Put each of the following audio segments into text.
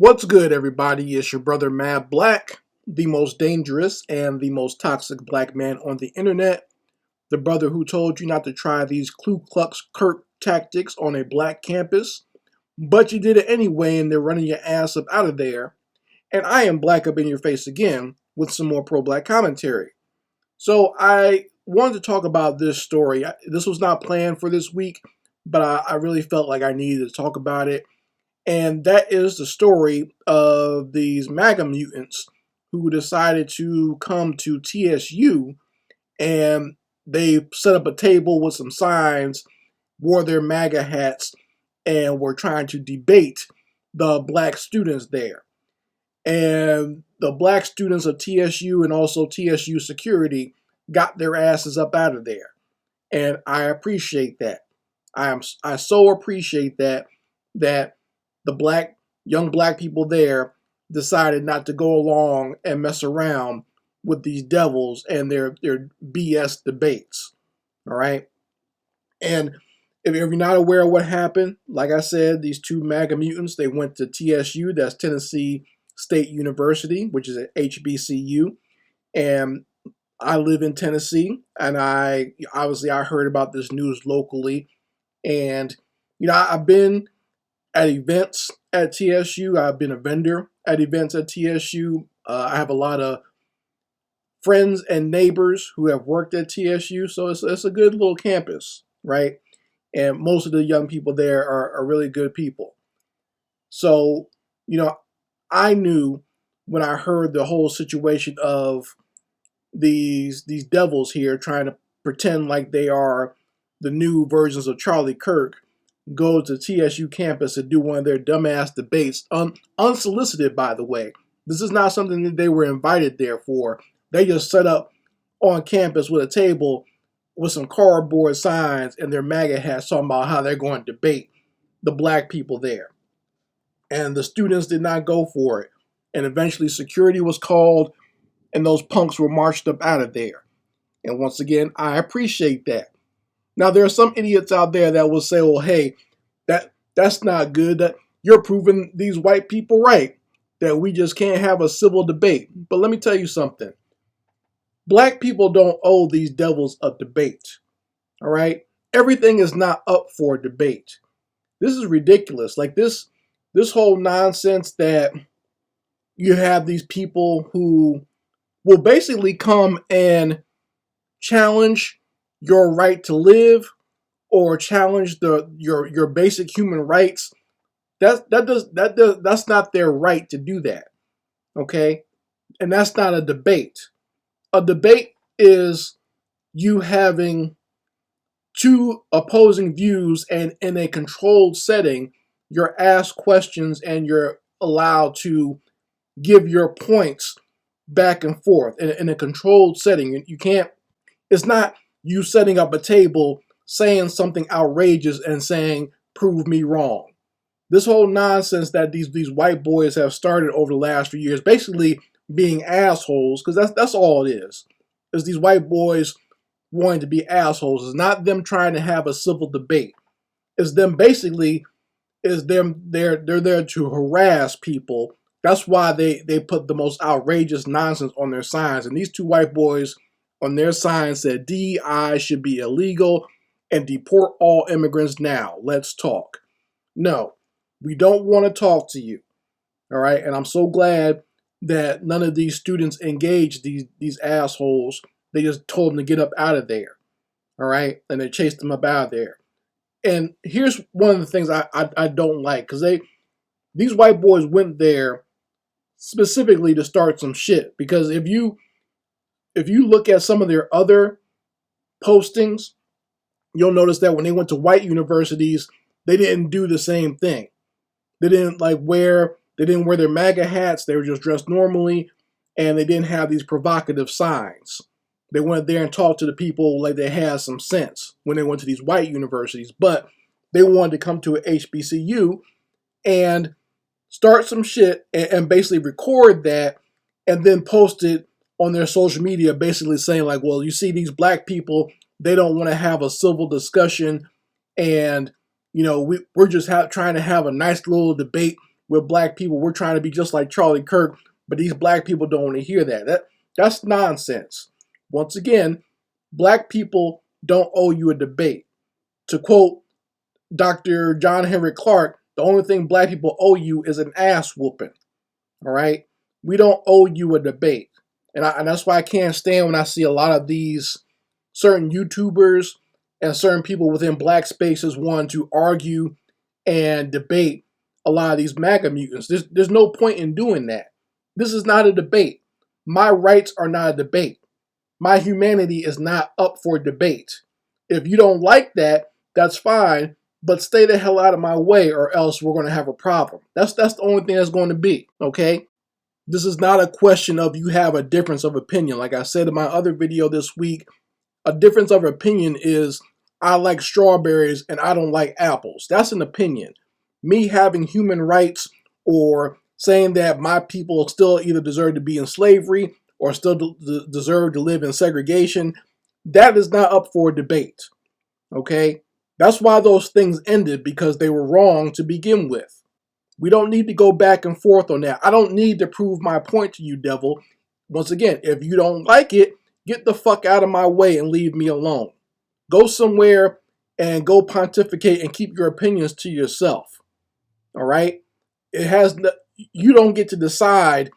What's good, everybody? It's your brother Mad Black, the most dangerous and the most toxic black man on the internet. The brother who told you not to try these Ku Klux Kirk tactics on a black campus, but you did it anyway and they're running your ass up out of there. And I am black up in your face again with some more pro-black commentary. So I wanted to talk about this story. This was not planned for this week, but I really felt like I needed to talk about it. And that is the story of these Maga mutants who decided to come to TSU, and they set up a table with some signs, wore their MAGA hats, and were trying to debate the black students there. And the black students of TSU and also TSU security got their asses up out of there. And I appreciate that. I so appreciate that the young black people there decided not to go along and mess around with these devils and their BS debates. All right. And if you're not aware of what happened, like I said, these two MAGA mutants, they went to TSU, that's Tennessee State University, which is an HBCU. And I live in Tennessee, and I heard about this news locally. And, I've been at events at TSU. I've been a vendor at events at TSU. I have a lot of friends and neighbors who have worked at TSU, so it's a good little campus, right? And most of the young people there are really good people. So, I knew when I heard the whole situation of these devils here trying to pretend like they are the new versions of Charlie Kirk, go to TSU campus and do one of their dumbass debates, unsolicited, by the way. This is not something that they were invited there for. They just set up on campus with a table with some cardboard signs and their MAGA hats talking about how they're going to debate the black people there. And the students did not go for it. And eventually security was called and those punks were marched up out of there. And once again, I appreciate that. Now, there are some idiots out there that will say, well, hey, that's not good. That you're proving these white people right, that we just can't have a civil debate. But let me tell you something. Black people don't owe these devils a debate, all right? Everything is not up for debate. This is ridiculous. Like this whole nonsense that you have these people who will basically come and challenge your right to live or challenge your basic human rights. That's not their right to do that. Okay? And that's not a debate. A debate is you having two opposing views, and in a controlled setting, you're asked questions and you're allowed to give your points back and forth in a controlled setting. You can't, it's not you setting up a table, saying something outrageous and saying, prove me wrong. This whole nonsense that these white boys have started over the last few years, basically being assholes, because that's all it is these white boys wanting to be assholes. It's not them trying to have a civil debate. It's them basically, they're there to harass people. That's why they put the most outrageous nonsense on their signs. And these two white boys on their sign said DEI should be illegal and deport all immigrants now. Let's talk. No, we don't want to talk to you. All right. And I'm so glad that none of these students engaged these assholes. They just told them to get up out of there. All right. And they chased them up out of there. And here's one of the things I don't like, because these white boys went there specifically to start some shit. Because if you look at some of their other postings, you'll notice that when they went to white universities, they didn't do the same thing. They didn't wear their MAGA hats. They were just dressed normally, and they didn't have these provocative signs. They went there and talked to the people like they had some sense when they went to these white universities. But they wanted to come to an HBCU and start some shit and basically record that and then post it on their social media, basically saying like, well, you see these black people, they don't want to have a civil discussion, and we're just trying to have a nice little debate with black people. We're trying to be just like Charlie Kirk, but these black people don't want to hear that. That's nonsense. Once again, black people don't owe you a debate. To quote Dr. John Henrik Clarke, the only thing black people owe you is an ass whooping. All right? We don't owe you a debate. And that's why I can't stand when I see a lot of these certain YouTubers and certain people within black spaces wanting to argue and debate a lot of these MAGA mutants. There's no point in doing that. This is not a debate. My rights are not a debate. My humanity is not up for debate. If you don't like that, that's fine, but stay the hell out of my way or else we're going to have a problem. That's the only thing that's going to be, okay? This is not a question of you have a difference of opinion. Like I said in my other video this week, a difference of opinion is I like strawberries and I don't like apples. That's an opinion. Me having human rights or saying that my people still either deserve to be in slavery or still deserve to live in segregation, that is not up for debate. Okay? That's why those things ended, because they were wrong to begin with. We don't need to go back and forth on that. I don't need to prove my point to you, devil. Once again, if you don't like it, get the fuck out of my way and leave me alone. Go somewhere and go pontificate and keep your opinions to yourself. All right? You don't get to decide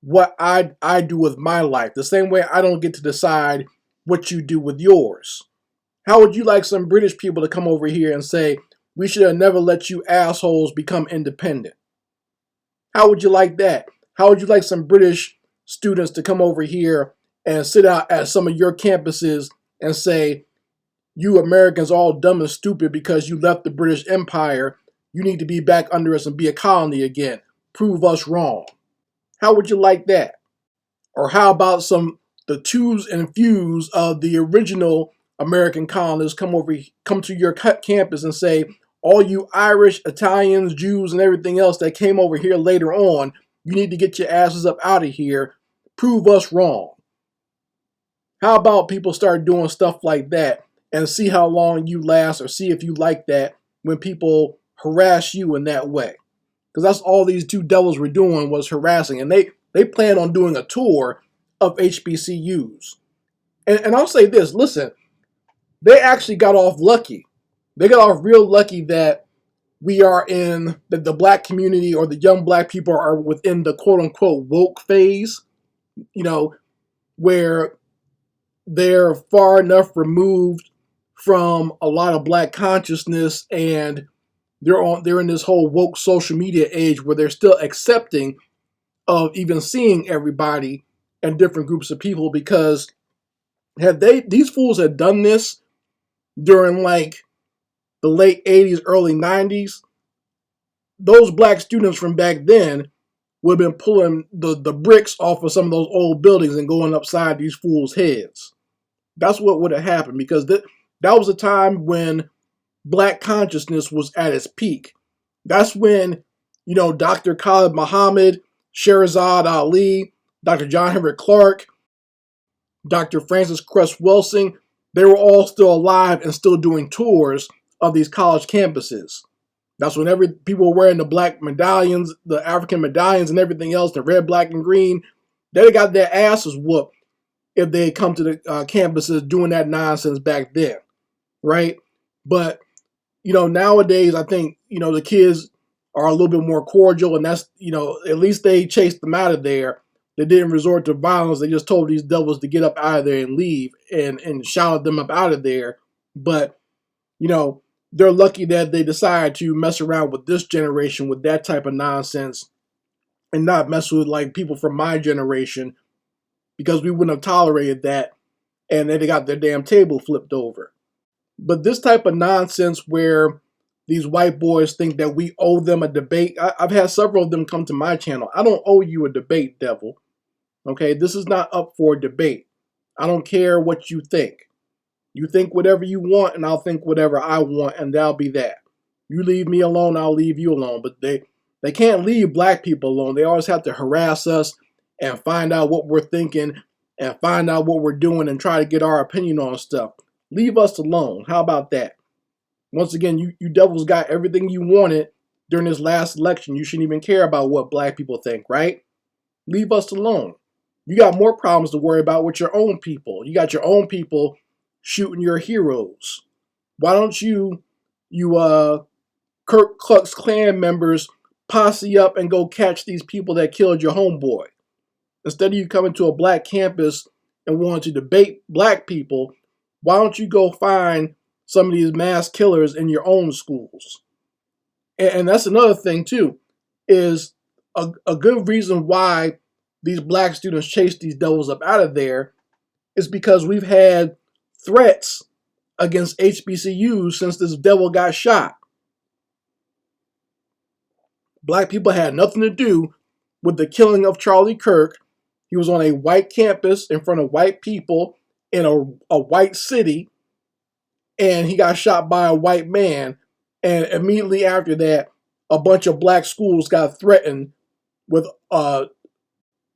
what I do with my life. The same way I don't get to decide what you do with yours. How would you like some British people to come over here and say, we should have never let you assholes become independent? How would you like that? How would you like some British students to come over here and sit out at some of your campuses and say, you Americans are all dumb and stupid because you left the British Empire. You need to be back under us and be a colony again. Prove us wrong. How would you like that? Or how about the twos and fews of the original American colonists come to your campus and say, all you Irish, Italians, Jews, and everything else that came over here later on, you need to get your asses up out of here. Prove us wrong. How about people start doing stuff like that and see how long you last, or see if you like that when people harass you in that way? Because that's all these two devils were doing, was harassing. And they plan on doing a tour of HBCUs. And I'll say this, listen, they actually got off lucky. They got off real lucky that we are in the black community, or the young black people are within the quote unquote woke phase, where they're far enough removed from a lot of black consciousness, and they're in this whole woke social media age where they're still accepting of even seeing everybody and different groups of people. Because these fools had done this during like the late 80s, early 90s, those black students from back then would have been pulling the bricks off of some of those old buildings and going upside these fools' heads. That's what would have happened, because that was a time when black consciousness was at its peak. That's when, Dr. Khalid Muhammad, Sherazad Ali, Dr. John Henrik Clarke, Dr. Francis Cress Welsing, they were all still alive and still doing tours of these college campuses. That's when people were wearing the black medallions, the African medallions and everything else, the red, black, and green. They got their asses whooped if they had come to the campuses doing that nonsense back then, right? But, nowadays, I think, the kids are a little bit more cordial, and that's, at least they chased them out of there. They didn't resort to violence. They just told these devils to get up out of there and leave, and shouted them up out of there. But, they're lucky that they decided to mess around with this generation with that type of nonsense and not mess with like people from my generation, because we wouldn't have tolerated that, and then they got their damn table flipped over. But this type of nonsense where these white boys think that we owe them a debate, I've had several of them come to my channel. I don't owe you a debate, devil. Okay, this is not up for debate. I don't care what you think. You think whatever you want, and I'll think whatever I want, and that'll be that. You leave me alone, I'll leave you alone. But they can't leave black people alone. They always have to harass us and find out what we're thinking and find out what we're doing and try to get our opinion on stuff. Leave us alone. How about that? Once again, you devils got everything you wanted, during this last election. You shouldn't even care about what black people think, right? Leave us alone. You got more problems to worry about with your own people. You got your own people shooting your heroes. Why don't you Kirk Klan members posse up and go catch these people that killed your homeboy? Instead of you coming to a black campus and wanting to debate black people, why don't you go find some of these mass killers in your own schools? And that's another thing too, is a good reason why these black students chase these devils up out of there is because we've had threats against HBCUs since this devil got shot. Black people had nothing to do with the killing of Charlie Kirk. He was on a white campus in front of white people in a white city, and he got shot by a white man. And immediately after that, a bunch of black schools got threatened with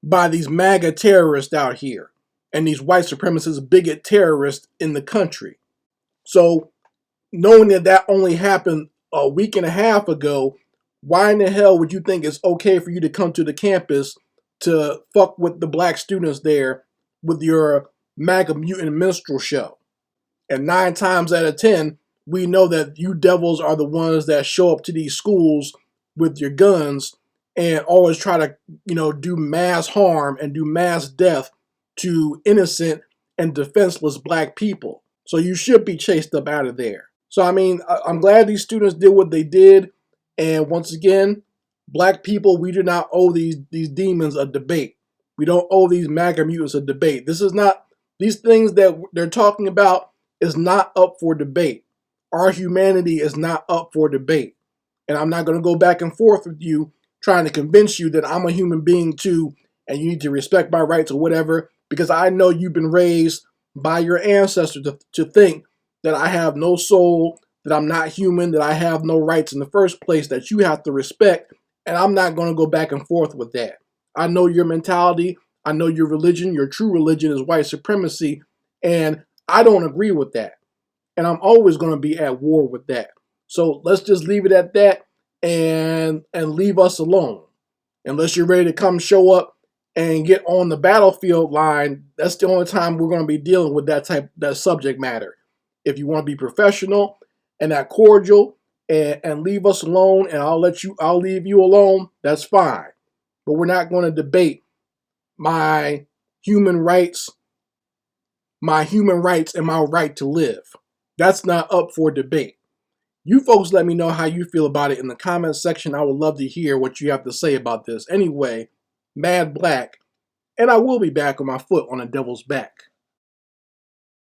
by these Maga terrorists out here and these white supremacist bigot terrorists in the country. So knowing that that only happened a week and a half ago, why in the hell would you think it's okay for you to come to the campus to fuck with the black students there with your MAGA mutant minstrel show? And 9 times out of 10, we know that you devils are the ones that show up to these schools with your guns and always try to, do mass harm and do mass death to innocent and defenseless black people. So you should be chased up out of there. So, I mean, I'm glad these students did what they did. And once again, black people, we do not owe these demons a debate. We don't owe these MAGA mutants a debate. This is not, these things that they're talking about is not up for debate. Our humanity is not up for debate. And I'm not going to go back and forth with you trying to convince you that I'm a human being too and you need to respect my rights or whatever, because I know you've been raised by your ancestors to think that I have no soul, that I'm not human, that I have no rights in the first place, that you have to respect. And I'm not going to go back and forth with that. I know your mentality. I know your religion. Your true religion is white supremacy. And I don't agree with that. And I'm always going to be at war with that. So let's just leave it at that and leave us alone. Unless you're ready to come show up and get on the battlefield line, that's the only time we're going to be dealing with that subject matter. If you want to be professional and that cordial and leave us alone, and I'll leave you alone, that's fine. But we're not going to debate my human rights and my right to live. That's not up for debate. You folks let me know how you feel about it in the comments section. I would love to hear what you have to say about this. Anyway, Mad Black, and I will be back on my foot on the devil's back.